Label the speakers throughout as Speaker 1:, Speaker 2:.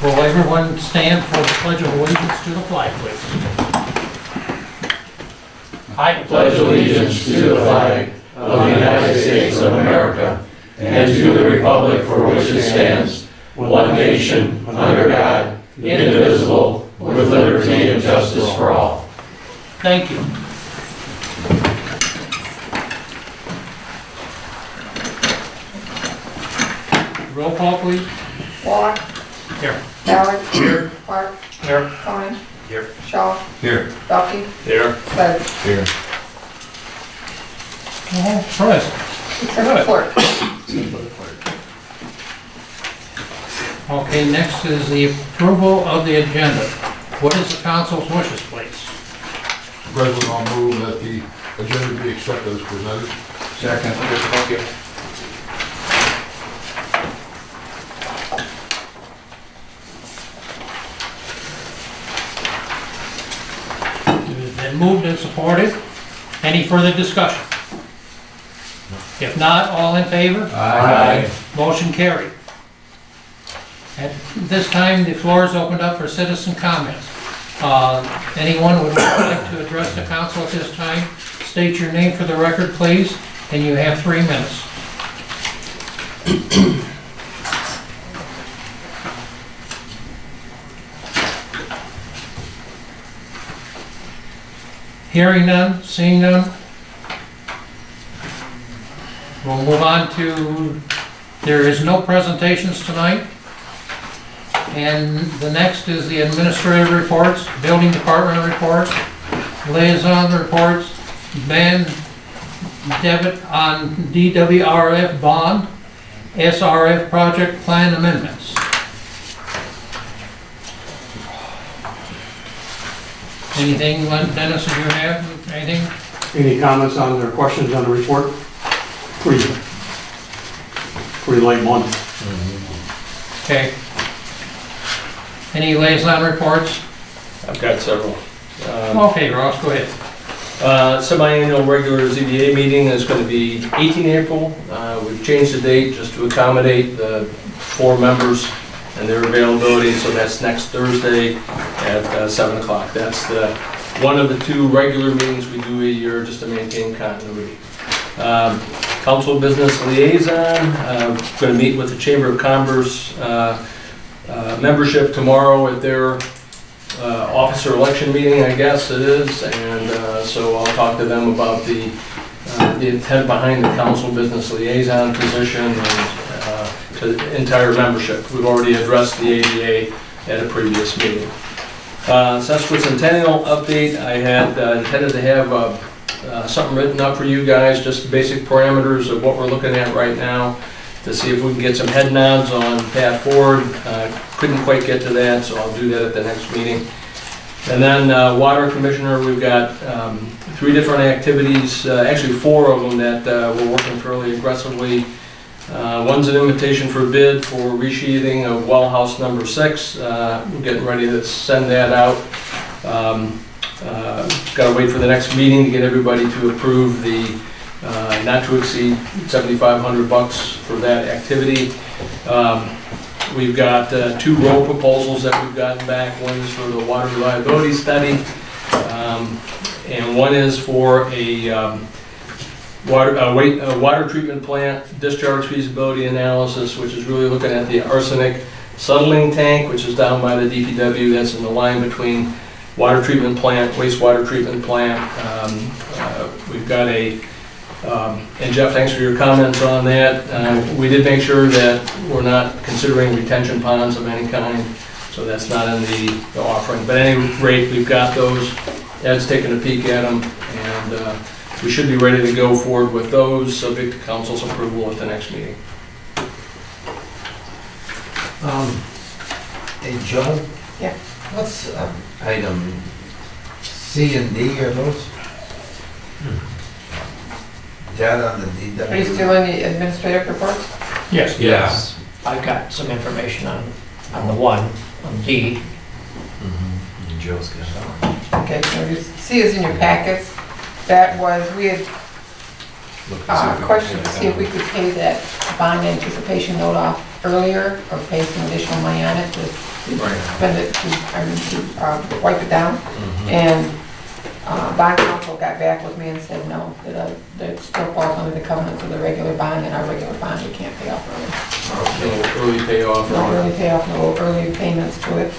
Speaker 1: Will everyone stand for the Pledge of Allegiance to the flag, please? I
Speaker 2: pledge allegiance to the flag of the United States of America and to the republic for which it stands, one nation, under God, indivisible, with liberty and justice for all.
Speaker 1: Thank you. Roll call, please.
Speaker 3: Waller.
Speaker 1: Here.
Speaker 3: Ballard.
Speaker 1: Here.
Speaker 3: Clark.
Speaker 1: Here.
Speaker 3: Conan.
Speaker 1: Here.
Speaker 3: Shaw.
Speaker 2: Here.
Speaker 3: Duffy.
Speaker 1: Here.
Speaker 3: Sledge.
Speaker 2: Here.
Speaker 1: All present.
Speaker 3: Except for clerk.
Speaker 1: Okay, next is the approval of the agenda. What is the council's wishes, please?
Speaker 4: President, I'll move that the agenda be accepted as presented.
Speaker 2: Second. Thank you.
Speaker 1: It has been moved and supported. Any further discussion? If not, all in favor?
Speaker 2: Aye.
Speaker 1: Motion carried. At this time, the floor is opened up for citizen comments. Anyone would like to address the council at this time, state your name for the record, please, and you have 3 minutes. Hearing none, seeing none. We'll move on to, there is no presentations tonight. And the next is the administrative reports, building department reports, liaison reports, ban debit on DWRF bond, SRF project plan amendments. Anything, Dennis, do you have anything?
Speaker 5: Any comments on or questions on the report? Pretty light month.
Speaker 1: Okay. Any liaison reports?
Speaker 6: I've got several.
Speaker 1: Okay, Ross, go ahead.
Speaker 6: Semi-annual regular ZBA meeting is going to be 18 April. We've changed the date just to accommodate the 4 members and their availability, so that's next Thursday at 7 o'clock. That's one of the 2 regular meetings we do a year just to maintain continuity. Council Business Liaison, going to meet with the Chamber of Commerce membership tomorrow at their officer election meeting, I guess it is, and so I'll talk to them about the intent behind the council business liaison position and to the entire membership. We've already addressed the ADA at a previous meeting. Sesquicentennial update, I had intended to have something written up for you guys, just basic parameters of what we're looking at right now, to see if we can get some head nods on path forward. Couldn't quite get to that, so I'll do that at the next meeting. And then Water Commissioner, we've got 3 different activities, actually 4 of them that we're working fairly aggressively. One's an invitation for bid for resheathing of well house number 6. We're getting ready to send that out. Got to wait for the next meeting to get everybody to approve the not to exceed $7,500 for that activity. We've got 2 road proposals that we've gotten back. One is for the water reliability study, and one is for a water treatment plant discharge feasibility analysis, which is really looking at the arsenic settling tank, which is down by the DPW. That's in the line between water treatment plant, wastewater treatment plant. We've got and Jeff, thanks for your comments on that. We did make sure that we're not considering retention ponds of any kind, so that's not in the offering. But at any rate, we've got those. Ed's taken a peek at them, and we should be ready to go forward with those, subject to council's approval at the next meeting.
Speaker 7: Hey, Joe?
Speaker 3: Yeah.
Speaker 7: What's item C and D, are those? That on the DW?
Speaker 3: Are you still in the administrative reports?
Speaker 1: Yes.
Speaker 7: Yes.
Speaker 8: I've got some information on the one, on D.
Speaker 7: And Joe's got that.
Speaker 3: Okay, so you see is in your packets. That was, we had questioned to see if we could pay that bond anticipation note off earlier or pay some additional money on it to spend it, to wipe it down. And bond counsel got back with me and said, no, that it still falls under the covenants of the regular bond, and our regular bond, we can't pay off early.
Speaker 6: No early payoff.
Speaker 3: No early payoff, no early payments to it.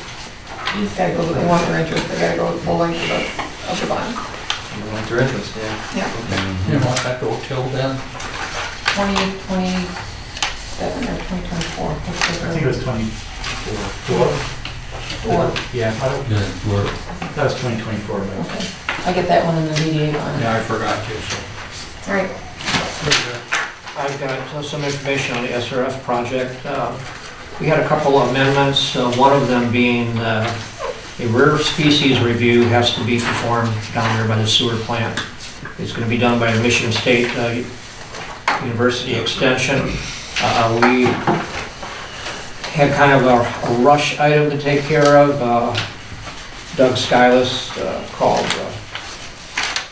Speaker 3: You just gotta go, they want their interest, they gotta go the full length of the bond.
Speaker 6: You want their interest, yeah.
Speaker 3: Yeah,
Speaker 1: You want that to till then?
Speaker 3: 2027 or 2024.
Speaker 9: I think it was 24. Yeah, I thought that was 2024, but.
Speaker 3: Okay, I get that one in the VDA bond.
Speaker 1: Yeah, I forgot to, so.
Speaker 3: All right,
Speaker 8: I've got some information on the SRF project. We had a couple of amendments, one of them being a rare species review has to be performed down there by the sewer plant. It's going to be done by the Michigan State University Extension. We had kind of a rush item to take care of. Doug Skylus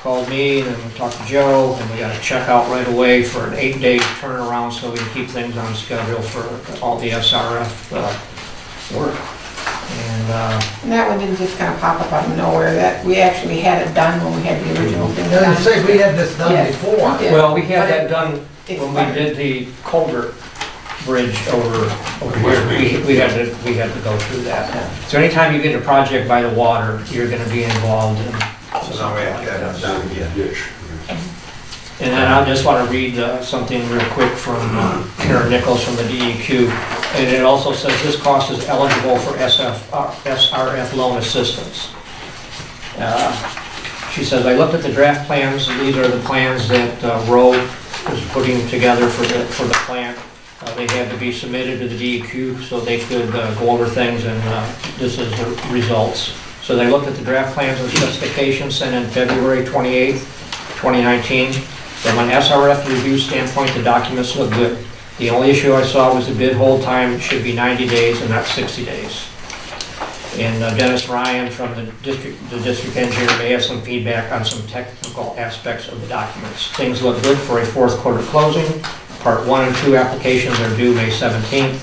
Speaker 8: called me, and then we talked to Joe, and we got a check out right away for an 8-day turnaround so we can keep things on schedule for all the SRF work.
Speaker 3: and that one didn't just kind of pop up out of nowhere, that, we actually had it done when we had the original thing
Speaker 7: I was
Speaker 3: done.
Speaker 7: gonna say, we had this done
Speaker 3: Yes.
Speaker 7: before.
Speaker 3: Yeah.
Speaker 8: Well, we had
Speaker 3: But
Speaker 8: that
Speaker 3: it
Speaker 8: done when we
Speaker 3: expired.
Speaker 8: did the culvert bridge over here. We had to go through that. So anytime you get a project by the water, you're gonna be involved in.
Speaker 7: So now we have that done again.
Speaker 4: Ditch.
Speaker 8: And then I just want to read something real quick from Karen Nichols from the DEQ. And it also says this cost is eligible for SRF loan assistance. She says, I looked at the draft plans, and these are the plans that Rowe was putting together for the plant. They had to be submitted to the DEQ so they could go over things, and this is the results. So they looked at the draft plans and specifications sent in February 28th, 2019. From an SRF review standpoint, the documents look good. The only issue I saw was the bid hold time should be 90 days and not 60 days. And Dennis Ryan from the district engineer may have some feedback on some technical aspects of the documents. Things look good for a fourth quarter closing. Part 1 and 2 applications are due May 17th.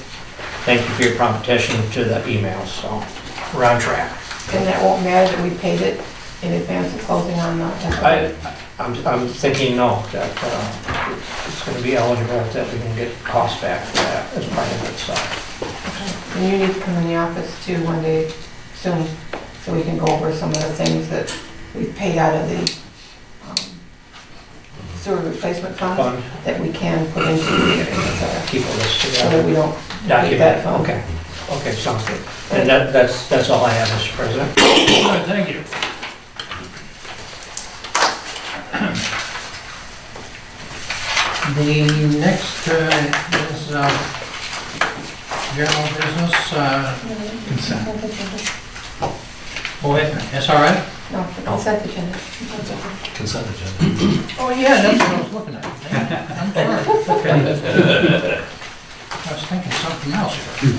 Speaker 8: Thank you for your prompt attention to the emails, so we're on track.
Speaker 3: And that won't matter that we paid it in advance of closing on the.
Speaker 8: I'm thinking no, that it's going to be eligible, that we can get costs back for that as part of it, so.
Speaker 3: And you need to come in the office too one day soon, so we can go over some of the things that we've paid out of the sewer replacement fund that we can put into the,
Speaker 8: Keep a list
Speaker 3: so
Speaker 8: together.
Speaker 3: that we don't take that fund.
Speaker 8: Okay, sounds good. And that's all I have, Mr. President.
Speaker 1: Good, thank you. The next is general business, go ahead, SRF?
Speaker 3: No, the consent agenda.
Speaker 2: Consent agenda.
Speaker 1: Oh, yeah, that's what I was looking at. I'm sorry. I was thinking something else here.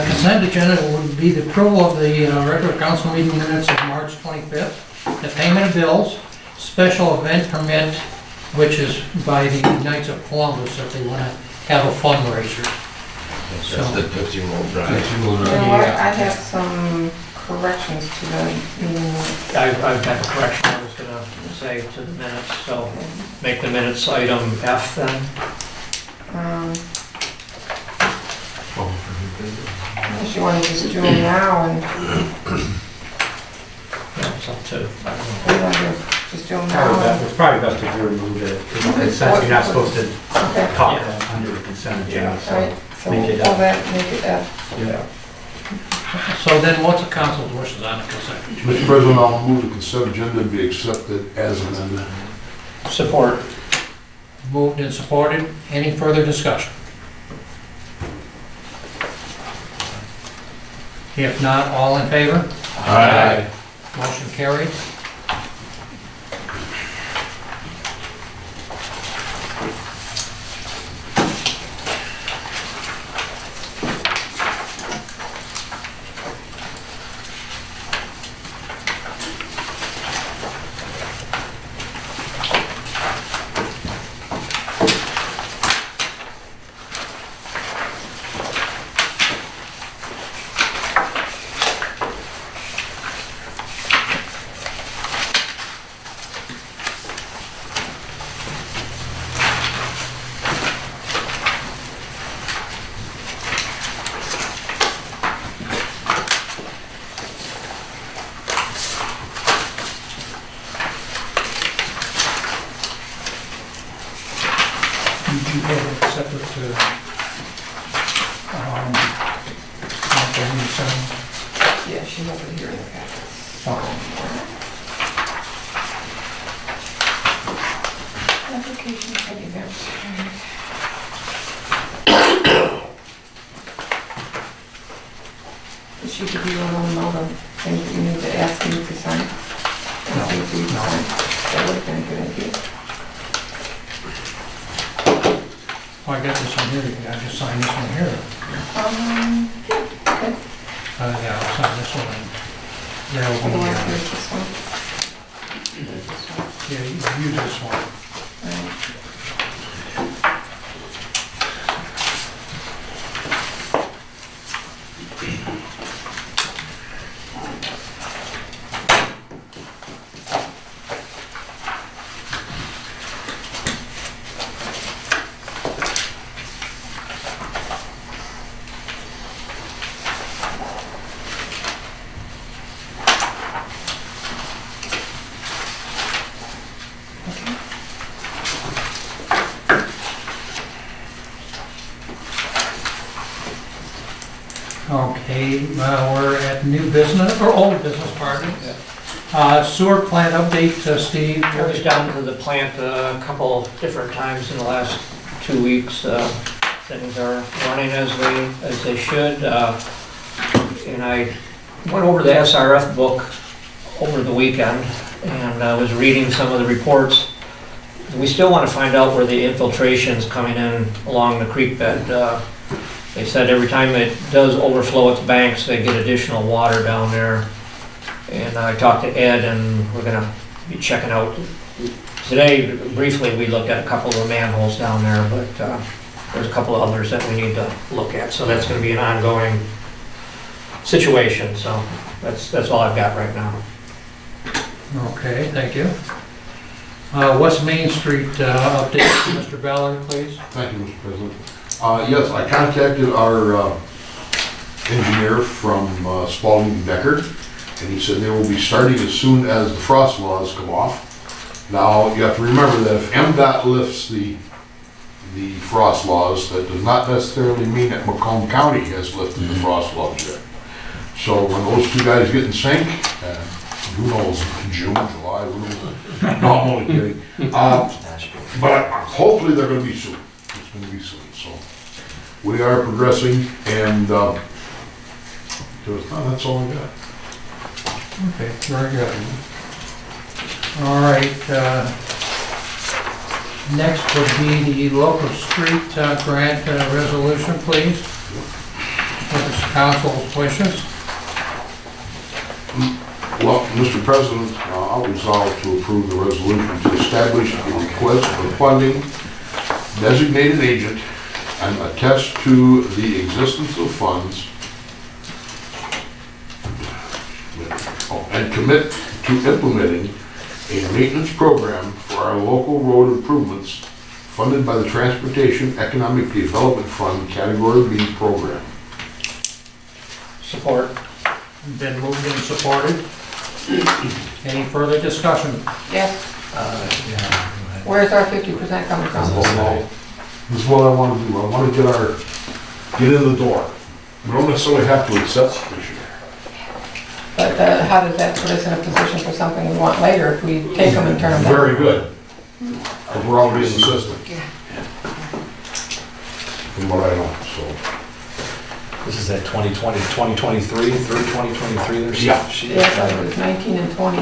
Speaker 1: Consent agenda would be the approval of the regular council meeting minutes of March 25th, the payment of bills, special event permit, which is by the Knights of Columbus if they want to have a fundraiser.
Speaker 2: That's the Tootsie Roll Drive.
Speaker 3: You know what, I have some corrections to the meeting minutes.
Speaker 8: I've got a correction I was going to say to the minutes, so make the minutes item F then.
Speaker 3: Unless you want to just do them now and,
Speaker 8: Yeah, it's up to, I don't know.
Speaker 3: what do you want to do? Just do them now?
Speaker 9: It's probably best if you remove it. Consent, you're not supposed to
Speaker 3: Okay,
Speaker 9: talk under the consent agenda.
Speaker 3: all
Speaker 9: so
Speaker 3: right, so
Speaker 9: make
Speaker 3: we'll
Speaker 9: it
Speaker 3: pull
Speaker 9: up.
Speaker 3: that, make it F.
Speaker 1: So then what's the council's wishes on the consent?
Speaker 4: Mr. President, I'll move the consent agenda to be accepted as amended.
Speaker 8: Support.
Speaker 1: Moved and supported. Any further discussion? If not, all in favor?
Speaker 2: Aye.
Speaker 1: Motion carried. to, okay, you sign.
Speaker 3: Yeah, she's over here in the packets.
Speaker 1: Okay.
Speaker 3: Application for the event. She could be one of all the things that you need to ask me to sign. Ask me for you to
Speaker 1: No.
Speaker 3: sign. That would have been a good idea.
Speaker 1: Oh, I got this one here, I just signed this one here.
Speaker 3: Yeah, okay.
Speaker 1: Yeah, I'll sign this one. There will
Speaker 3: Otherwise,
Speaker 1: be,
Speaker 3: there's this one. There's this one.
Speaker 1: yeah, you use this one.
Speaker 3: Right.
Speaker 1: Okay, we're at new business, or old business, pardon. Sewer plant update, Steve.
Speaker 8: I was down to the plant a couple different times in the last 2 weeks. Things are running as they should. And I went over the SRF book over the weekend and I was reading some of the reports. We still want to find out where the infiltration's coming in along the creek bed. They said every time it does overflow its banks, they get additional water down there. And I talked to Ed and we're gonna be checking out. Today, briefly, we looked at a couple of the manholes down there, but there's a couple of others that we need to look at. So that's gonna be an ongoing situation, so that's all I've got right now.
Speaker 1: Okay, thank you. West Main Street update, Mr. Ballard, please.
Speaker 4: Thank you, Mr. President. Yes, I contacted our engineer from Spalding and Decker, and he said they will be starting as soon as the frost laws come off. Now, you have to remember that if MDOT lifts the frost laws, that does not necessarily mean that Macomb County has lifted the frost laws yet. So when those two guys get in sync, who knows, June, July, who knows? No, I'm only kidding. But hopefully they're gonna be soon. It's gonna be soon, so. We are progressing and, that's all I got.
Speaker 1: Okay, very good. All right, next would be the local street grant resolution, please. What is council's wishes?
Speaker 4: Well, Mr. President, I'll resolve to approve the resolution to establish a request for funding, designated agent, and attest to the existence of funds, and commit to implementing a maintenance program for our local road improvements funded by the Transportation Economic Development Fund Category B program.
Speaker 8: Support.
Speaker 1: Been moved and supported. Any further discussion?
Speaker 3: Yes, where's our 50% coming from?
Speaker 4: This is what I want to do. I want to get in the door. We don't necessarily have to accept it this year.
Speaker 3: But how does that put us in a position for something we want later if we take them and turn them down?
Speaker 4: Very good. Because we're already in the system. From what I know, so.
Speaker 9: This is at 2020, 2023, through 2023, there's.
Speaker 4: Yeah.
Speaker 3: Yeah, I thought it was 19 and 20.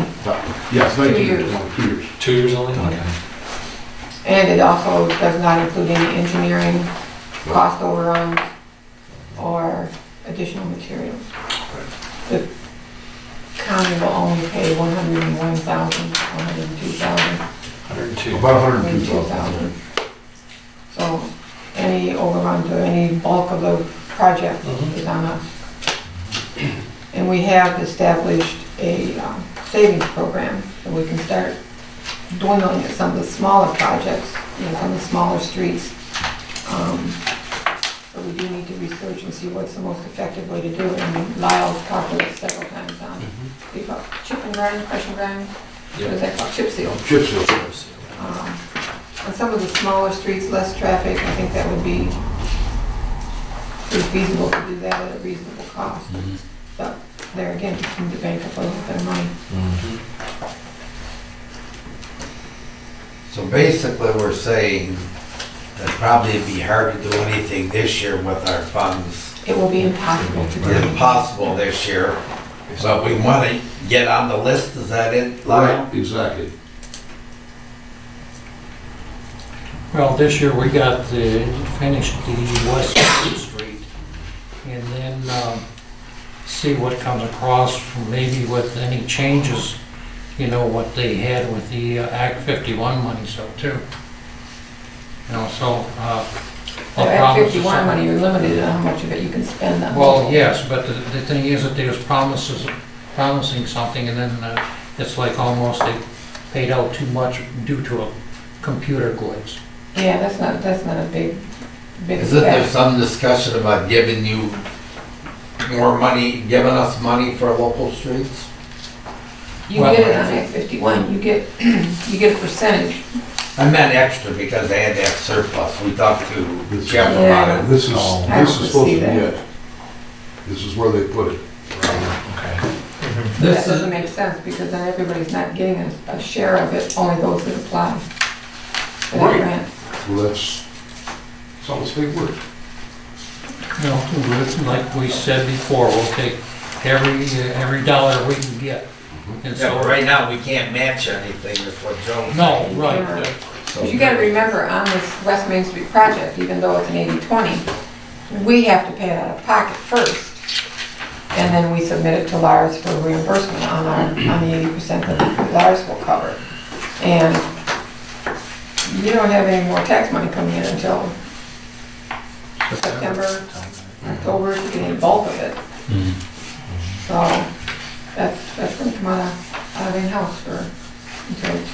Speaker 4: Yes,
Speaker 3: 2
Speaker 4: 19
Speaker 3: years.
Speaker 4: to 2 years.
Speaker 9: 2 years only? Okay.
Speaker 3: And it also does not include any engineering, cost overruns, or additional materials. The county will only pay 101,000, 102,000.
Speaker 9: 102.
Speaker 4: About 102,000.
Speaker 3: So any overruns or any bulk of the project is on us. And we have established a savings program, so we can start dwindling at some of the smaller projects, some of the smaller streets. So we do need to research and see what's the most effective way to do it. I mean, Lyle's talked to us several times on, chip and grind, crush and grind, what is that called, chip seal.
Speaker 4: Chip seal.
Speaker 3: on some of the smaller streets, less traffic, I think that would be pretty feasible to do that at a reasonable cost. But there again, you need to bank up a little bit of money.
Speaker 7: So basically, we're saying that probably it'd be hard to do anything this year with our funds.
Speaker 3: It will be impossible to do.
Speaker 7: Impossible this year. So we want to get on the list, is that it, Lyle?
Speaker 4: Right, exactly.
Speaker 1: Well, this year we got finished the West Main Street, and then see what comes across, maybe with any changes, you know, what they had with the Act 51 money, so too. You know, so,
Speaker 3: The Act 51 money, you're limited on how much of it you can spend on.
Speaker 1: Well, yes, but the thing is that there's promising something, and then it's like almost they paid out too much due to a computer glitch.
Speaker 3: Yeah, that's not a big
Speaker 7: Isn't there
Speaker 3: effect.
Speaker 7: some discussion about giving you more money, giving us money for local streets?
Speaker 3: You get it on Act 51, you get a percentage.
Speaker 7: I meant extra because they had to have surplus. We talked to Jeff
Speaker 3: Yeah.
Speaker 7: about it.
Speaker 4: This is,
Speaker 3: I
Speaker 4: this
Speaker 3: don't
Speaker 4: is supposed to
Speaker 3: see
Speaker 4: be
Speaker 3: that.
Speaker 4: it. This is where they put it.
Speaker 3: That
Speaker 7: This is,
Speaker 3: doesn't make sense because then everybody's not getting a share of it, only those that apply for that
Speaker 4: Right.
Speaker 3: grant.
Speaker 4: Well, that's how the state works.
Speaker 1: You know, like we said before, we'll take every dollar we can get. And
Speaker 7: yeah,
Speaker 1: so,
Speaker 7: but right now, we can't match anything with what Joe.
Speaker 1: no, right.
Speaker 7: So-
Speaker 3: But you gotta remember, on this West Main Street project, even though it's an 80-20, we have to pay it out of pocket first. And then we submit it to Lars for reimbursement on the 80% that Lars will cover. And you don't have any more tax money coming in until September, October to get any bulk of it. So that's gonna come out of in-house until it's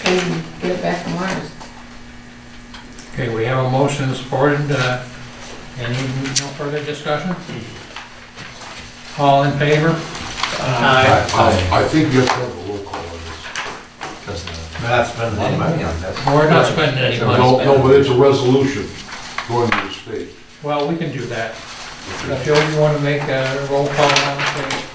Speaker 3: paid and get it back from Lars.
Speaker 1: Okay, we have a motion supported. Any no further discussion? All in favor?
Speaker 4: I think you have to have a roll call on this.
Speaker 7: We're not spending any money on this.
Speaker 1: We're not spending any money.
Speaker 4: No, but it's a resolution going to the state.
Speaker 1: Well, we can do that. Joe, you want to make a roll call on the page?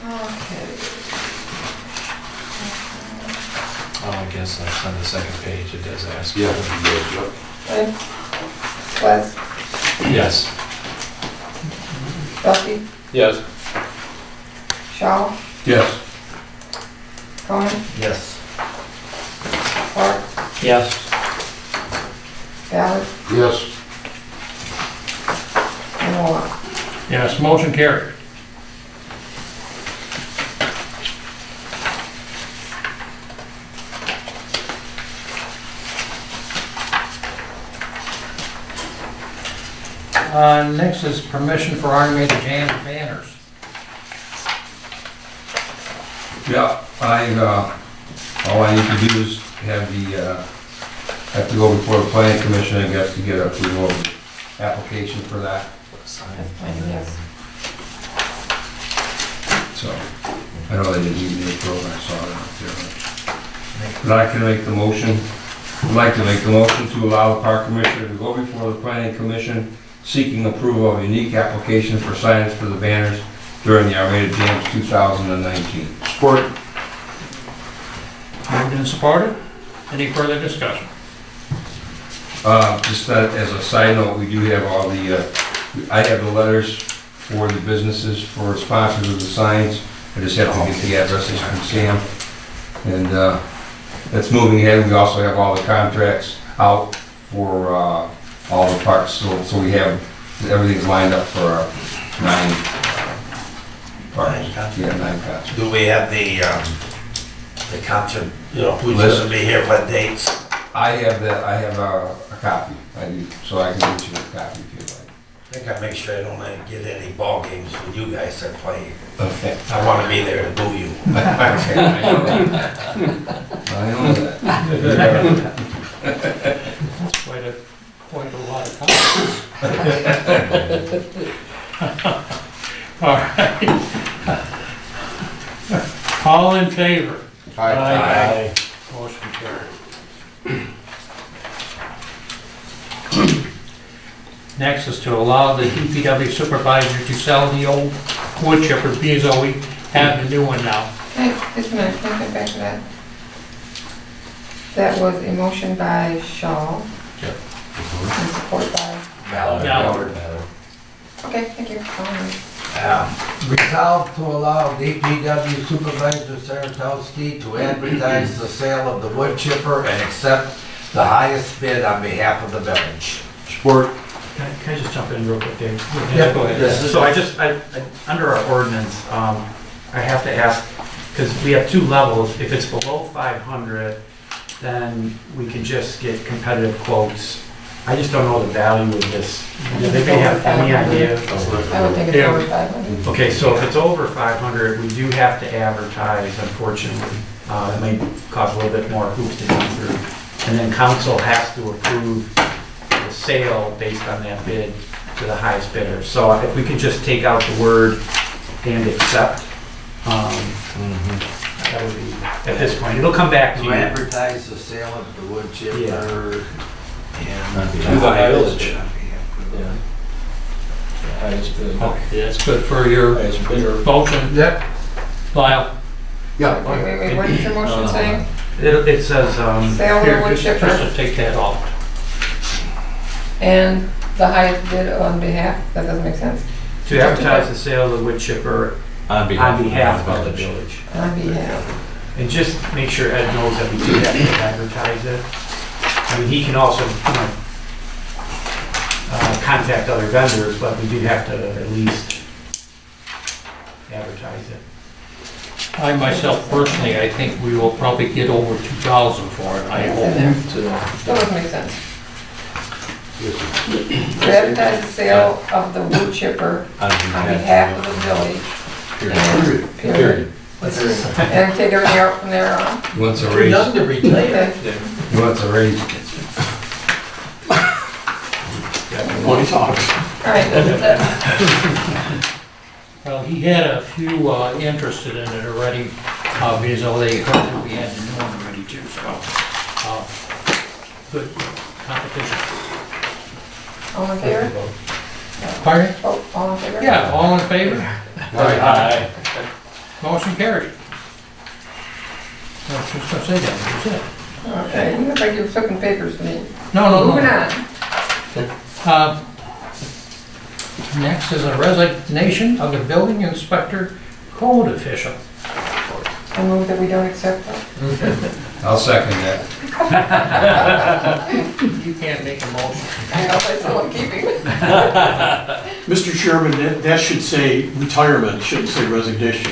Speaker 3: Okay.
Speaker 9: Oh, I guess on the second page, it does ask.
Speaker 4: Yeah. Yeah.
Speaker 3: Ed? Wes?
Speaker 9: Yes.
Speaker 3: Duffy?
Speaker 6: Yes.
Speaker 3: Shaw?
Speaker 4: Yes.
Speaker 3: Cohen?
Speaker 7: Yes.
Speaker 3: Clark?
Speaker 8: Yes.
Speaker 3: Ballard?
Speaker 4: Yes.
Speaker 3: And Warren?
Speaker 1: Yes, motion carried. Next is permission for Armada jam banners.
Speaker 2: Yeah, all I need to do is have have to go before the planning commission, I guess, to get approval of the application for that.
Speaker 3: That's fine, yes.
Speaker 2: So, I know they didn't even approve, I saw it out there. But I can make the motion, I'd like to make the motion to allow the park commissioner to go before the planning commission seeking approval of a unique application for signage for the banners during the Armada Jams 2019.
Speaker 4: Support.
Speaker 1: Moved and supported. Any further discussion?
Speaker 2: Just that as a side note, we do have all the, I have the letters for the businesses, for sponsors of the signs. I just have to get the addresses from Sam. And that's moving ahead. We also have all the contracts out for all the parks, so we have, everything's lined up for our 9 parks. Yeah, 9 concerts.
Speaker 7: Do we have the concert, you know, who's
Speaker 2: List.
Speaker 7: gonna be here, what dates?
Speaker 2: I have a copy, I do, so I can get you a copy if you like.
Speaker 7: I think I make sure I don't get any ball games with you guys that play.
Speaker 2: Okay.
Speaker 7: I wanna be there to boo you.
Speaker 2: I know that.
Speaker 1: That's quite a lot of comments. All right. All in favor?
Speaker 4: Aye.
Speaker 1: Motion carried. Next is to allow the DPW supervisor to sell the old wood chipper because we have the new one now.
Speaker 3: Hey, just a minute, can I get back to that? That was a motion by Shaw.
Speaker 2: Yep.
Speaker 3: And support by,
Speaker 1: Ballard.
Speaker 3: okay, thank you.
Speaker 7: Resolved to allow DPW Supervisor Saratowski to advertise the sale of the wood chipper and accept the highest bid on behalf of the village.
Speaker 4: Support.
Speaker 9: Can I just jump in real quick, Dave?
Speaker 7: Yeah,
Speaker 1: go ahead.
Speaker 7: this is-
Speaker 9: So under our ordinance, I have to ask, because we have two levels, if it's below 500, then we can just get competitive quotes. I just don't know the value of this. Do they have any idea?
Speaker 3: I would think it's
Speaker 1: Yeah.
Speaker 3: over 500.
Speaker 9: Okay, so if it's over 500, we do have to advertise, unfortunately. It may cause a little bit more hoops to jump through. And then council has to approve the sale based on that bid to the highest bidder. So if we could just take out the word "and accept," that would be, at this point, it'll come back to
Speaker 7: To
Speaker 9: you.
Speaker 7: advertise the sale of the wood chipper and
Speaker 6: To the village.
Speaker 7: on behalf of the-
Speaker 6: Yeah. The highest bid.
Speaker 1: Okay, that's good for your
Speaker 6: Highest bidder.
Speaker 1: motion.
Speaker 7: Yep.
Speaker 1: Lyle?
Speaker 4: Yeah.
Speaker 3: Wait, what is your motion saying?
Speaker 9: It says,
Speaker 3: Sale of the
Speaker 1: Here,
Speaker 3: wood
Speaker 1: just
Speaker 3: chipper
Speaker 1: to take that off.
Speaker 3: and the highest bid on behalf, that doesn't make sense.
Speaker 9: to advertise the sale of the wood chipper
Speaker 2: On
Speaker 9: on behalf of the village.
Speaker 3: On behalf.
Speaker 9: And just make sure Ed knows that we do have to advertise it. I mean, he can also, contact other vendors, but we do have to at least advertise it.
Speaker 1: I myself personally, I think we will probably get over 2,000 for it, I
Speaker 3: It's in
Speaker 1: hope.
Speaker 3: there.
Speaker 6: To-
Speaker 3: Still doesn't make sense.
Speaker 4: Yes,
Speaker 3: To advertise the sale of the wood chipper on behalf of the village.
Speaker 4: Period.
Speaker 3: Period. And take everything out from there on.
Speaker 2: He wants a
Speaker 7: Too
Speaker 2: raise.
Speaker 7: young to retire.
Speaker 3: Okay.
Speaker 2: He wants a raise.
Speaker 5: Money talks.
Speaker 3: All right, that's
Speaker 1: Well, he had a few interested in it already, because they heard that we had the new one already too, so, good competition.
Speaker 3: all in favor?
Speaker 1: Pardon?
Speaker 3: Oh, all in favor?
Speaker 1: Yeah, all in favor?
Speaker 2: Aye.
Speaker 1: Motion carried. I was just gonna say that, that's it.
Speaker 3: Okay, you look like you're flipping papers to me.
Speaker 1: No,
Speaker 3: Moving on.
Speaker 1: Next is a resignation of the building inspector code official.
Speaker 3: I move that we don't accept that.
Speaker 2: I'll second that.
Speaker 1: You can't make a motion.
Speaker 3: I know, that's what I'm keeping.
Speaker 5: Mr. Chairman, that should say retirement, shouldn't say resignation.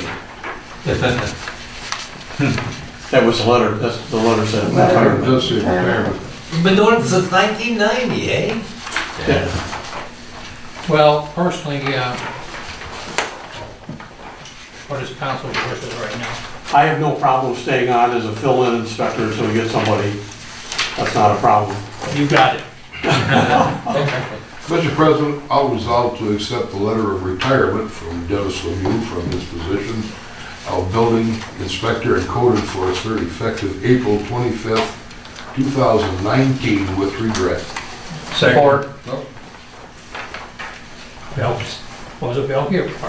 Speaker 5: That was the letter, that's the letter said
Speaker 4: It
Speaker 5: retirement.
Speaker 4: does say retirement.
Speaker 7: You've been doing it since 1990, eh?
Speaker 5: Yeah.
Speaker 1: Well, personally, what is council's wishes right now?
Speaker 5: I have no problem staying on as a fill-in inspector until we get somebody. That's not a problem.
Speaker 1: You got it.
Speaker 4: Mr. President, I'll resolve to accept the letter of retirement from Dennis Lemieux from his position of building inspector and code enforcer effective April 25th, 2019 with regret.
Speaker 1: Support. Bill, was it Bill here?
Speaker 3: Okay.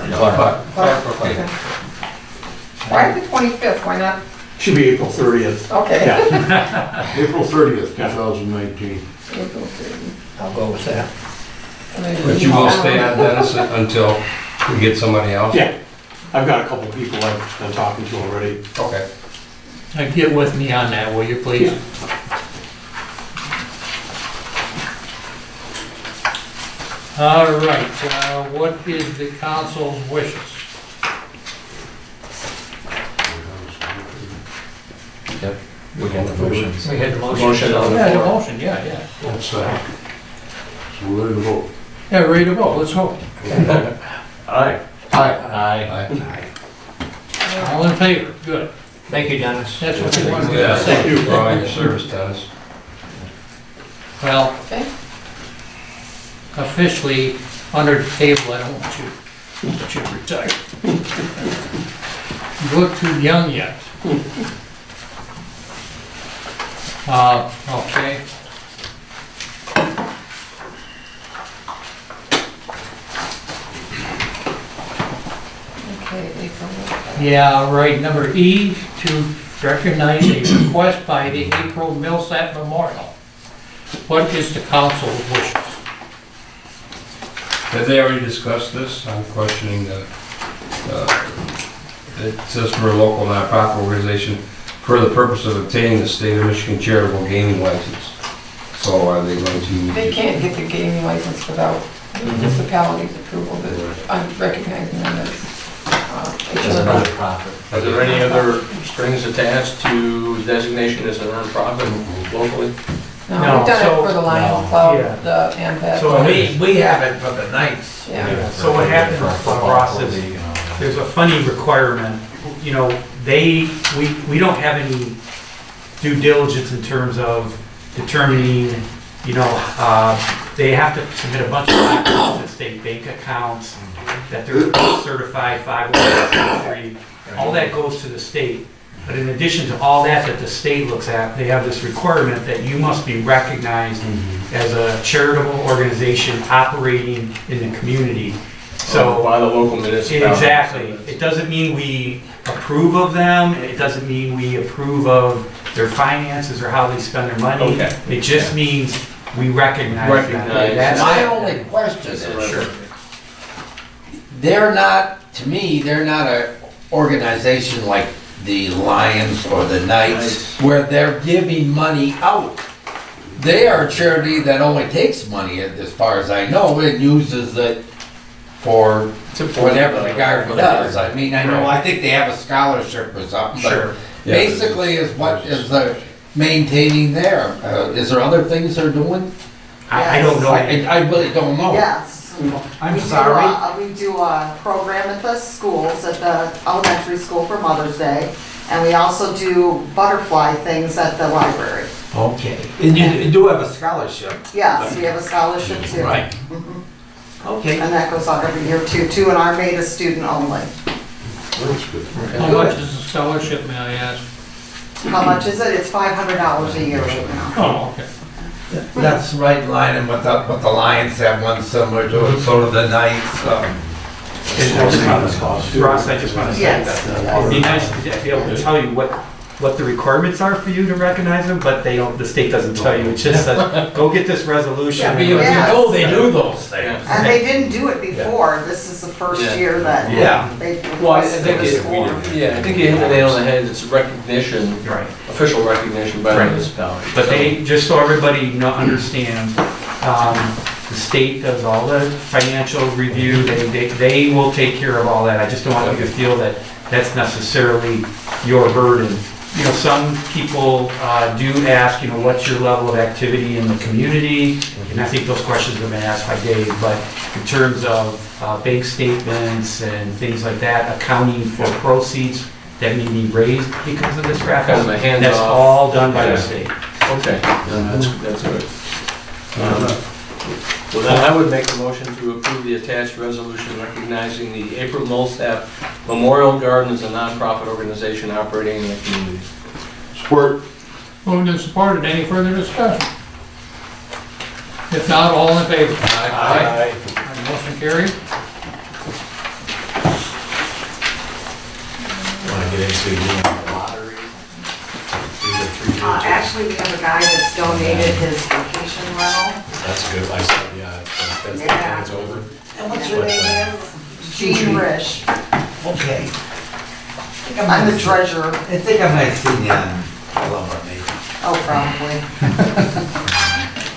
Speaker 3: Why the 25th, why not?
Speaker 5: Should be April 30th.
Speaker 3: Okay.
Speaker 5: Yeah.
Speaker 4: April 30th, 2019.
Speaker 3: April 30th.
Speaker 8: I'll go with that.
Speaker 2: But you will stay on, Dennis, until we get somebody else?
Speaker 5: Yeah. I've got a couple people I've been talking to already.
Speaker 2: Okay.
Speaker 1: Get with me on that, will you, please?
Speaker 5: Yeah.
Speaker 1: All right, what is the council's wishes?
Speaker 2: We got the motions.
Speaker 1: We had the motion.
Speaker 6: Motion on the
Speaker 1: Yeah, the
Speaker 6: floor.
Speaker 1: motion, yeah.
Speaker 4: That's So we're ready to vote.
Speaker 1: Yeah, ready to vote, let's vote.
Speaker 6: Aye.
Speaker 4: Aye.
Speaker 2: Aye.
Speaker 1: All in favor, good.
Speaker 8: Thank you, Dennis.
Speaker 1: That's what we wanted
Speaker 2: Yeah,
Speaker 1: to
Speaker 2: thank
Speaker 1: say.
Speaker 2: you for all your service, Dennis.
Speaker 1: Well,
Speaker 3: Okay.
Speaker 1: officially, under the table, I don't want you But you're retired. You look too young yet. Okay.
Speaker 3: Okay, April.
Speaker 1: Yeah, right, number E, to recognize a request by the April Millsap Memorial. What is the council's wishes?
Speaker 2: Have they already discussed this? I'm questioning that. It says for a local nonprofit organization for the purpose of obtaining the state of Michigan charitable gaming license. So are they going to?
Speaker 3: They can't get the gaming license without the municipality's approval, that I'm recognizing them as,
Speaker 10: As a nonprofit.
Speaker 6: Are there any other strings attached to designation as a nonprofit locally?
Speaker 3: No,
Speaker 9: No,
Speaker 3: we've done
Speaker 9: so-
Speaker 3: it for the Lions
Speaker 9: no,
Speaker 3: Club,
Speaker 9: yeah.
Speaker 3: the AMPET.
Speaker 9: So
Speaker 7: We have it for the nights.
Speaker 3: Yeah.
Speaker 9: So what happens, Ross, is there's a funny requirement, you know, we don't have any due diligence in terms of determining, you know, they have to submit a bunch of documents that state bank accounts, that they're certified 501c3, all that goes to the state. But in addition to all that the state looks at, they have this requirement that you must be recognized as a charitable organization operating in the community. So
Speaker 6: By the local municipality.
Speaker 9: exactly, it doesn't mean we approve of them, it doesn't mean we approve of their finances or how they spend their money.
Speaker 6: Okay.
Speaker 9: It just means we recognize them.
Speaker 6: Recognize.
Speaker 9: That's
Speaker 7: My
Speaker 9: it.
Speaker 7: only question is,
Speaker 6: Sure.
Speaker 7: they're not, to me, they're not an organization like the Lions or the Knights where they're giving money out. They are a charity that only takes money, as far as I know, and uses it for whatever the government does. I mean, I think they have a scholarship or something, but
Speaker 9: Sure.
Speaker 7: basically is what is the maintaining there. Is there other things they're doing?
Speaker 9: I don't know.
Speaker 7: I really don't know.
Speaker 11: Yes.
Speaker 7: I'm
Speaker 11: We do,
Speaker 7: sorry.
Speaker 11: We do a program at the schools, at the elementary school for Mother's Day, and we also do butterfly things at the library.
Speaker 7: Okay. And you do have a scholarship?
Speaker 11: Yes, we have a scholarship too.
Speaker 7: Right.
Speaker 11: Mhm.
Speaker 7: Okay.
Speaker 11: And that goes on every year too, to an Armada student only.
Speaker 4: That's good.
Speaker 1: How much is the scholarship, may I ask?
Speaker 11: How much is it? It's $500 a year right now.
Speaker 1: Oh, okay.
Speaker 7: That's right in line and what the Lions have one similar to it, so do the Knights.
Speaker 9: Ross, I just want to say
Speaker 11: Yes.
Speaker 9: that it'd be nice to be able to tell you what the requirements are for you to recognize them, but they don't, the state doesn't tell you. It just says, go get this resolution.
Speaker 7: Yeah, but you know they do those things.
Speaker 11: And they didn't do it before. This is the first
Speaker 6: Yeah.
Speaker 11: year that
Speaker 7: Yeah.
Speaker 11: they
Speaker 6: Well, I
Speaker 11: requested
Speaker 6: think
Speaker 11: this form.
Speaker 6: I think you hit the nail on the head. It's recognition,
Speaker 9: Right.
Speaker 6: official recognition by the
Speaker 9: Right.
Speaker 6: municipality.
Speaker 9: But they, just so everybody understands, the state does all the financial review, they will take care of all that. I just don't want you to feel that that's necessarily your burden. You know, some people do ask, you know, what's your level of activity in the community? And I think those questions have been asked by Dave, but in terms of bank statements and things like that, accounting for proceeds that may be raised because of this raffle,
Speaker 6: Kind of a hands
Speaker 9: that's
Speaker 6: off.
Speaker 9: all done by
Speaker 6: Yeah.
Speaker 9: the state.
Speaker 6: Okay, that's good. Well, then I would make a motion to approve the attached resolution recognizing the April Millsap Memorial Garden as a nonprofit organization operating in the community.
Speaker 4: Support.
Speaker 1: Moved and supported, any further discussion? If not, all in favor? Aye. Motion carried.
Speaker 10: Want to get into the lottery?
Speaker 11: Actually, we have a guy that's donated his vacation rental.
Speaker 10: That's good, I said, yeah,
Speaker 11: Yeah.
Speaker 10: that's over.
Speaker 7: And what's your name again?
Speaker 11: Gene Risch.
Speaker 7: Okay.
Speaker 11: I'm the treasurer.
Speaker 7: I think I might see you on Lower maybe.
Speaker 11: Oh, probably.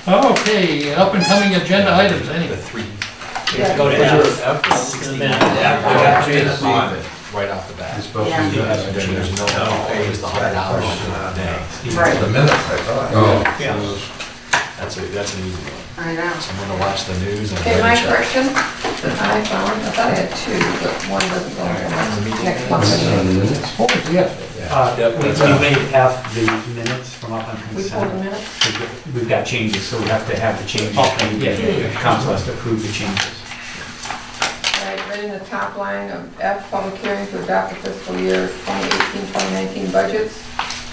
Speaker 1: Okay, up and coming agenda items, any?
Speaker 10: The three.
Speaker 11: Yeah.
Speaker 10: Go to
Speaker 6: Was there
Speaker 10: F.
Speaker 6: F?
Speaker 10: 16.
Speaker 7: Yeah, I got Janice on it.
Speaker 10: Right off the bat.
Speaker 2: It's supposed to
Speaker 11: Yeah.
Speaker 2: be done.
Speaker 10: And then there's no, pays the $100 a day.
Speaker 11: Right.
Speaker 7: The minutes, I thought.
Speaker 2: Oh.
Speaker 10: That's an easy one.
Speaker 11: I know.
Speaker 10: So I'm gonna watch the news and.
Speaker 3: Okay, my
Speaker 10: write a check.
Speaker 3: correction that I found, I thought I had two, but one doesn't go until next month.
Speaker 1: What was the F?
Speaker 6: Yep,
Speaker 9: We
Speaker 6: that's
Speaker 9: may have the minutes from up on
Speaker 3: We pulled the
Speaker 9: consent.
Speaker 3: minutes.
Speaker 9: We've got changes, so we have to have the changes. Yeah, council has to approve the changes.
Speaker 3: All right, in the top line of F, public hearing to adopt the fiscal year 2018-2019 budgets,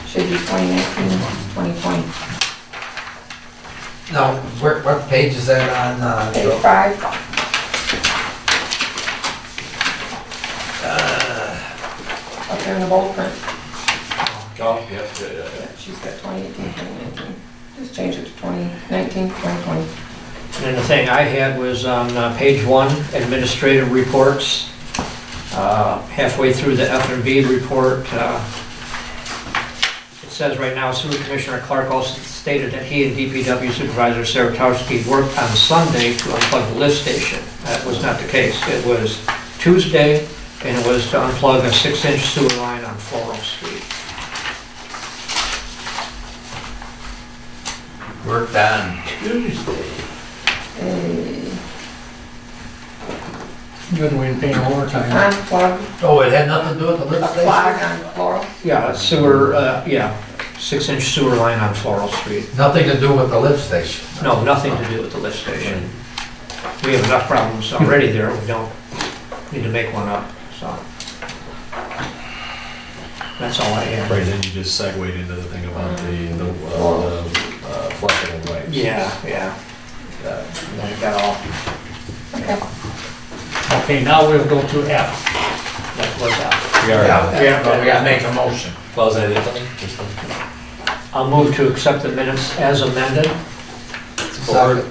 Speaker 3: should be 2019-2020.
Speaker 7: Now, what page is that on?
Speaker 3: Page 5, up there in the bold print.
Speaker 6: Oh, yeah.
Speaker 3: Yeah, she's got 2018-2019. Just change it to 2019-2020.
Speaker 8: And the thing I had was on page 1, administrative reports. Halfway through the F&B report, it says right now, Sewer Commissioner Clark also stated that he and DPW Supervisor Saratowski worked on Sunday to unplug the lift station. That was not the case. It was Tuesday, and it was to unplug a 6-inch sewer line on Floral Street.
Speaker 7: Worked on Tuesday.
Speaker 1: Good, we didn't pay no overtime.
Speaker 3: Unplug,
Speaker 7: Oh, it had nothing to do with the
Speaker 3: a
Speaker 7: lift
Speaker 3: plug
Speaker 7: station?
Speaker 3: on Floral.
Speaker 8: Yeah, sewer, 6-inch sewer line on Floral Street.
Speaker 7: Nothing to do with the lift station?
Speaker 8: No, nothing to do with the lift station. We have enough problems already there, we don't need to make one up, so. That's all I have.
Speaker 10: Right, then you just segued into the thing about the flushing and pipes.
Speaker 8: Yeah. Then we got all,
Speaker 3: Okay.
Speaker 1: Okay, now we'll go to F.
Speaker 8: that was out.
Speaker 10: We are,
Speaker 7: Yeah, but we gotta make a motion.
Speaker 10: close that in, just
Speaker 8: I'll move to accept the minutes as amended.
Speaker 7: Second.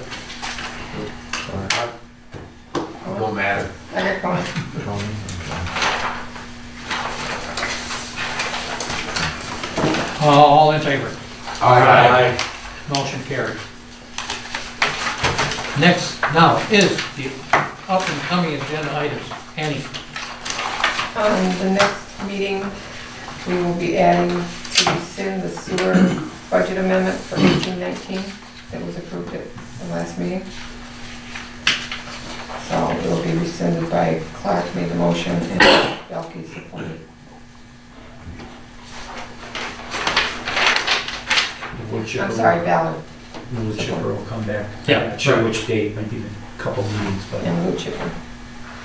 Speaker 7: Don't matter.
Speaker 3: I got going.
Speaker 1: All in favor?
Speaker 4: Aye.
Speaker 1: Motion carried. Next, now, is the up and coming agenda items. Annie?
Speaker 3: The next meeting, we will be adding to rescind the sewer budget amendment for 1819 that was approved at the last meeting. So it will be rescinded by Clark made the motion and Belkey supported. I'm sorry, Ballard
Speaker 9: The wood chipper will come back.
Speaker 1: Yeah,
Speaker 9: I'm not sure
Speaker 1: right.
Speaker 9: which date, might be a couple meetings, but
Speaker 3: and wood chipper.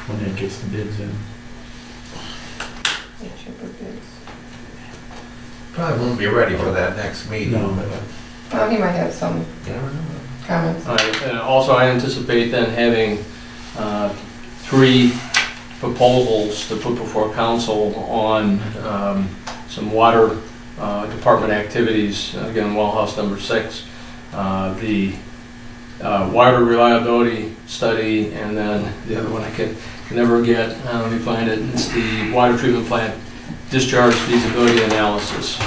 Speaker 9: when it gets the bids in.
Speaker 3: Wood chipper bids.
Speaker 7: Probably won't be ready for that next meeting.
Speaker 9: No.
Speaker 3: Well, he might have some comments.
Speaker 6: All right, and also I anticipate then having 3 proposals to put before council on some water department activities, again, well house number 6, the water reliability study, and then the other one I can never get, let me find it, it's the water treatment plant discharge feasibility analysis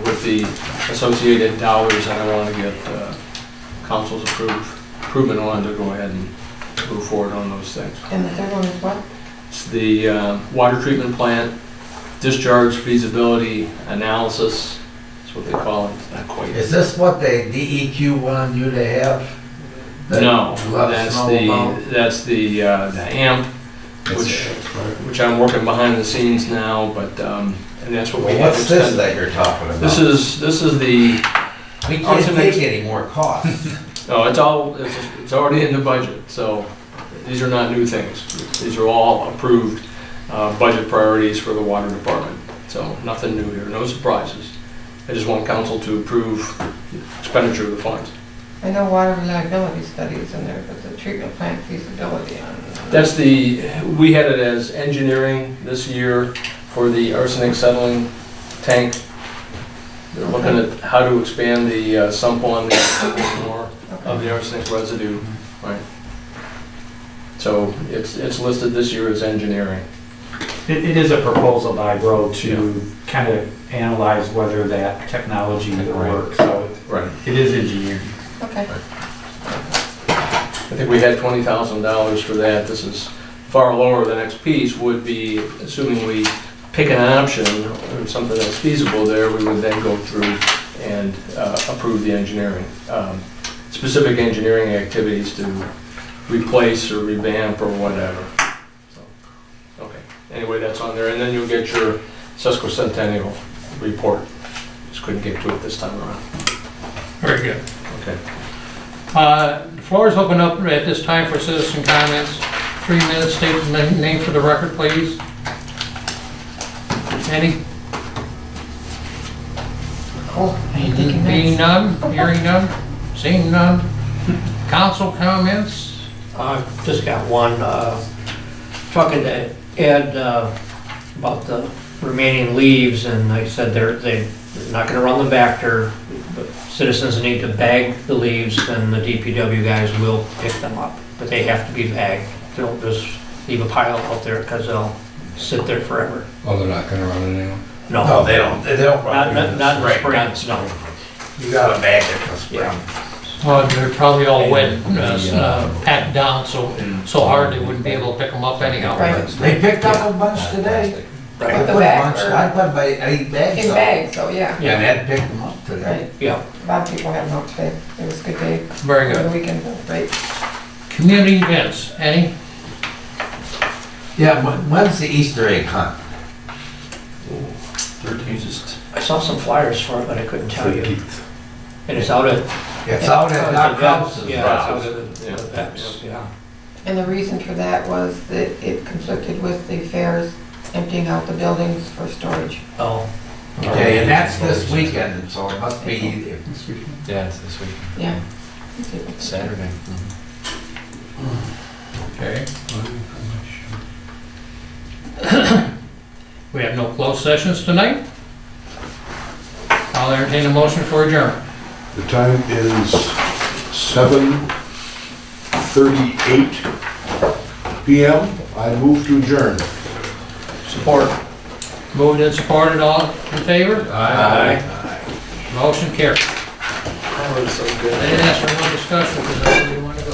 Speaker 6: with the associated dollars that I want to get council's improvement on to go ahead and move forward on those things.
Speaker 3: And the third one is what?
Speaker 6: It's the water treatment plant discharge feasibility analysis, that's what they call it. It's not quite.
Speaker 7: Is this what the DEQ wanted you to have? That
Speaker 6: No,
Speaker 7: you let us know about?
Speaker 6: that's the AMP, which I'm working behind the scenes now, but, and that's what we
Speaker 7: Well,
Speaker 6: have
Speaker 7: what's this
Speaker 6: extended.
Speaker 7: that you're talking about?
Speaker 6: This is the,
Speaker 7: We can't take any more costs.
Speaker 6: no, it's already in the budget, so these are not new things. These are all approved budget priorities for the water department, so nothing new here, no surprises. I just want council to approve expenditure of the funds.
Speaker 3: I know water reliability study is in there, but the treatment plant feasibility on.
Speaker 6: That's we had it as engineering this year for the arsenic settling tank. They're looking at how to expand the sump on more of the arsenic residue, right? So it's listed this year as engineering.
Speaker 9: It is a proposal by Roe to kind of analyze whether that technology will work, so
Speaker 6: Right.
Speaker 9: it is engineering.
Speaker 3: Okay.
Speaker 6: I think we had $20,000 for that. This is far lower. The next piece would be, assuming we pick an option or something that's feasible there, we would then go through and approve the engineering, specific engineering activities to replace or revamp or whatever. So, okay, anyway, that's on there. And then you'll get your sesquicentennial report. Just couldn't get to it this time around.
Speaker 1: Very good.
Speaker 6: Okay.
Speaker 1: The floor is open up at this time for citizen comments. 3 minutes, state the name for the record, please. Any?
Speaker 3: Oh, I ain't taking
Speaker 1: Being
Speaker 3: notes.
Speaker 1: none, hearing none, seeing none. Council comments?
Speaker 8: I've just got one, talking to Ed about the remaining leaves, and they said they're not gonna run them back there, but citizens need to bag the leaves, and the DPW guys will pick them up, but they have to be bagged. Don't just leave a pile out there, because they'll sit there forever.
Speaker 7: Oh, they're not gonna run it anymore?
Speaker 8: No,
Speaker 7: they don't
Speaker 8: not in the spring, no.
Speaker 7: You gotta bag it for
Speaker 8: Yeah.
Speaker 1: Well, they're probably all wet, packed down so hard they wouldn't be able to pick them up anyhow.
Speaker 3: Right.
Speaker 7: They picked up a bunch today.
Speaker 3: With
Speaker 7: I
Speaker 3: the
Speaker 7: put a
Speaker 3: bag
Speaker 7: bunch,
Speaker 3: or-
Speaker 7: I put about 8 bags
Speaker 3: In
Speaker 7: up.
Speaker 3: bags, so yeah,
Speaker 7: And Ed picked them up today.
Speaker 3: right.
Speaker 8: Yeah.
Speaker 3: A lot of people have no today. It was a good day.
Speaker 1: Very
Speaker 3: For
Speaker 1: good.
Speaker 3: the weekend, great.
Speaker 1: Community events, any?
Speaker 7: Yeah, when's the Easter egg hunt?
Speaker 10: 13th.
Speaker 8: I saw some flyers for it, but I couldn't tell you. And it's out at.
Speaker 7: It's out at Doc House's.
Speaker 8: Yeah, it's out at
Speaker 10: Yeah.
Speaker 8: Vets, yeah.
Speaker 3: And the reason for that was that it conflicted with the fairs emptying out the buildings for storage.
Speaker 8: Oh,
Speaker 7: Okay, and that's this weekend, so it must be,
Speaker 10: Yeah, it's this week.
Speaker 3: Yeah.
Speaker 10: Saturday.
Speaker 1: Okay. We have no closed sessions tonight. I'll entertain a motion for adjournment.
Speaker 4: The time is 7:38 PM. I move to adjourn.
Speaker 8: support.
Speaker 1: Moved and supported, all in favor?
Speaker 8: Aye.
Speaker 1: Motion carried.
Speaker 10: Oh, it's so good.
Speaker 1: I didn't ask for no discussion because I really want to go.